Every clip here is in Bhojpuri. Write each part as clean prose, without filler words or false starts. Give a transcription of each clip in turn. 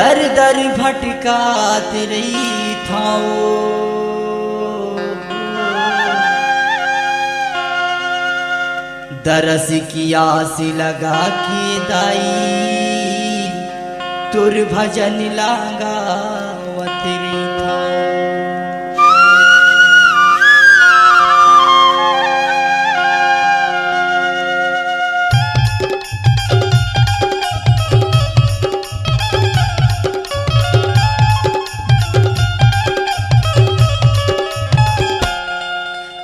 दर दर भटकात रही थाओ, दरस की आस लगा के दाई तुर भजन लागा वतरी थाओ।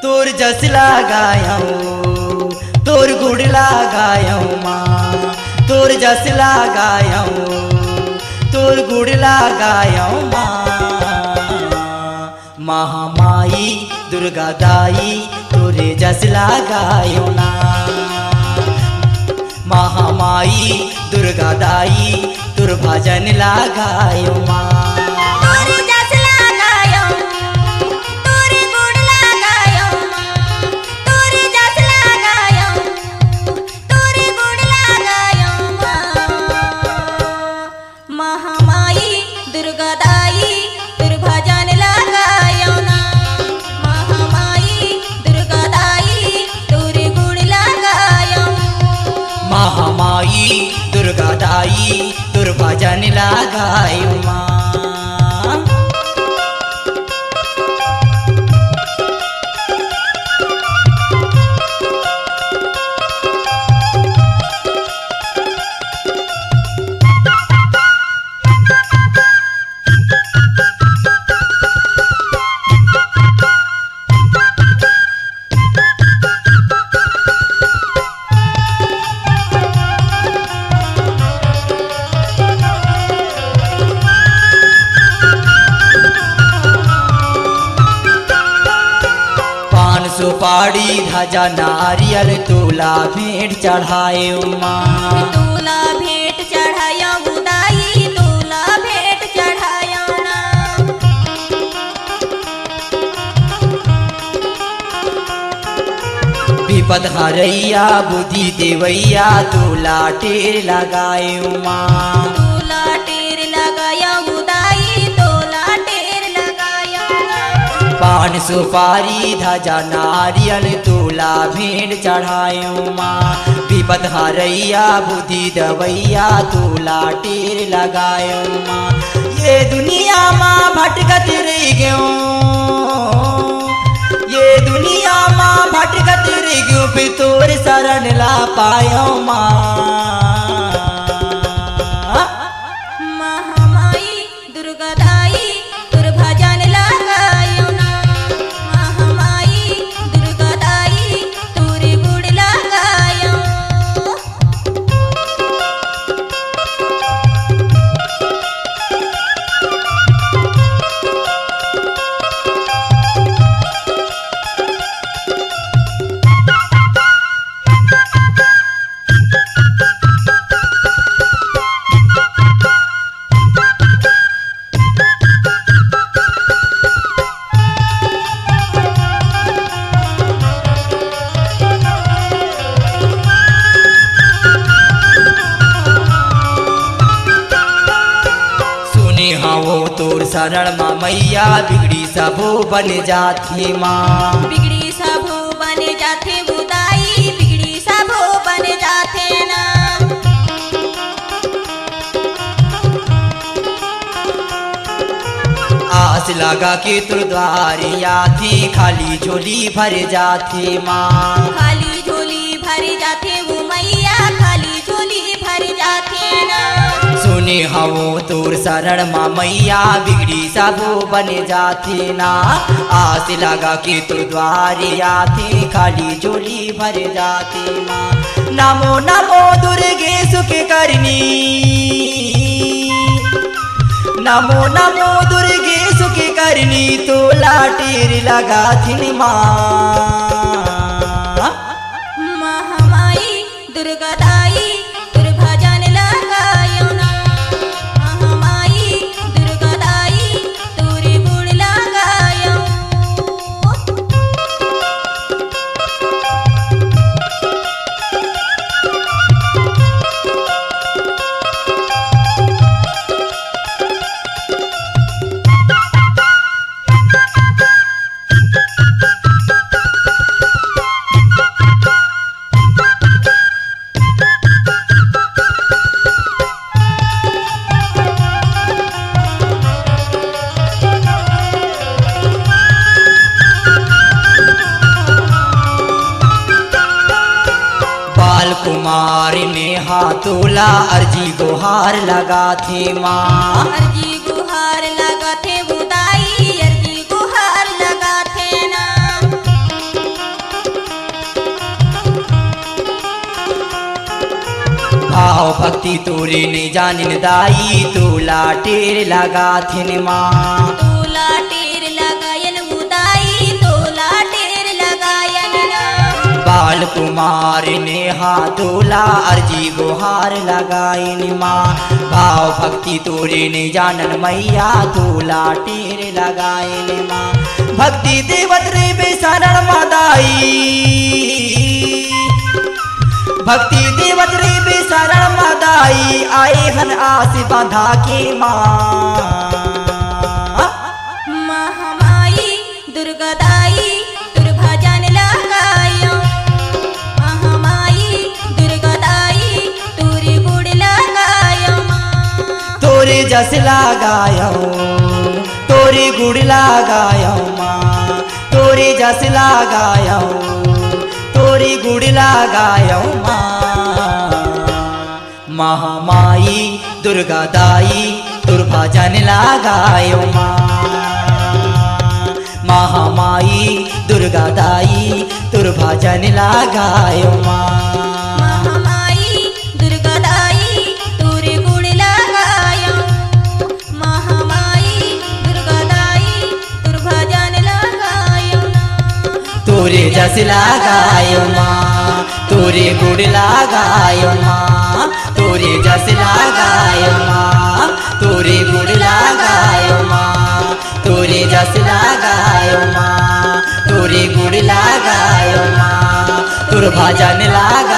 तोर जस लगायऊँ तोर गुड़ लगायऊँ माँ, तोर जस लगायऊँ तोर गुड़ लगायऊँ माँ। महामाई दुर्गा दाई तोरे जस लगायऊँ ना, महामाई दुर्गा दाई तुर भजन लगायऊँ माँ। महामाई दुर्गा दाई तुर भजन लगायऊँ माँ। सुपारी ध्वजा नारियल तोला भेंट चढ़ाए माँ, तोला भेंट चढ़ाया उदाई तोला भेंट चढ़ाया ना। विपद हरैया बुद्धि देवैया तोला टेर लगाए माँ, तोला टेर लगाया उदाई तोला टेर लगाया ना। पान सुपारी ध्वजा नारियल तोला भेंट चढ़ायो माँ, विपद हरैया बुद्धि दवैया तोला टेर लगायो माँ। ये दुनिया माँ भटकत रह गयो, ये दुनिया माँ भटकत रह गयो, फिर तोर शरण ला पायो माँ। महामाई दुर्गा दाई तुर भजन लगायो ना, महामाई दुर्गा दाई तुर गुड़ लगायो। तोर शरण माँ मैया बिगड़ी सबो बन जाती माँ, बिगड़ी सबो बन जाते बुदाई बिगड़ी सबो बन जाते ना। आस लगा के तुर द्वारे आती खाली झोली भर जाती माँ, खाली झोली भर जाते वो मैया खाली झोली भर जाते ना। सुने हवो तोर शरण माँ मैया बिगड़ी सबो बन जाती ना। आस लगा के तुर द्वारे आती खाली झोली भर जाती माँ। नमो नमो दुर्गे सुख करनी, नमो नमो दुर्गे सुख करनी तोला टेर लगा थी माँ। महामाई दुर्गा दाई तुर भजन लगायो ना, महामाई दुर्गा दाई तुर गुड़ लगायो। कुमार ने हाथोला अर्जी गुहार लगा थे माँ। अर्जी गुहार लगा थे बुदाई अर्जी गुहार लगा थे ना। भाव भक्ति तोरे ने जानिन दाई तोला टेर लगा थे माँ। तोला टेर लगायन बुदाई तोला टेर लगायन ना। बाल कुमार ने हाथोला अर्जी गुहार लगाइन माँ। भाव भक्ति तोरे ने जानन मैया तोला टेर लगाइन माँ। भक्ति देवत रे बेसारण मादाई भक्ति देवत रे बेसारण मादाई आए हन आस बांधा के माँ। महामाई दुर्गादाई तुर भजन लगायो। महामाई दुर्गादाई तुरी गुड़ लगायो। तोरे जस लगायो तोरे गुड़ लगायो माँ। तोरे जस लगायो तोरे गुड़ लगायो माँ। महामाई दुर्गा दाई तुर भजन लगायो माँ। महामाई दुर्गा दाई तुर भजन लगायो माँ। महामाई दुर्गादाई तुरी गुड़ लगायो। महामाई दुर्गादाई तुर भजन लगायो। तोरे जस लगायो माँ तोरे गुड़ लगायो माँ। तोरे जस लगायो माँ तोरे गुड़ लगायो माँ। तोरे जस लगायो माँ तोरे गुड़ लगायो माँ। तुर भजन लगा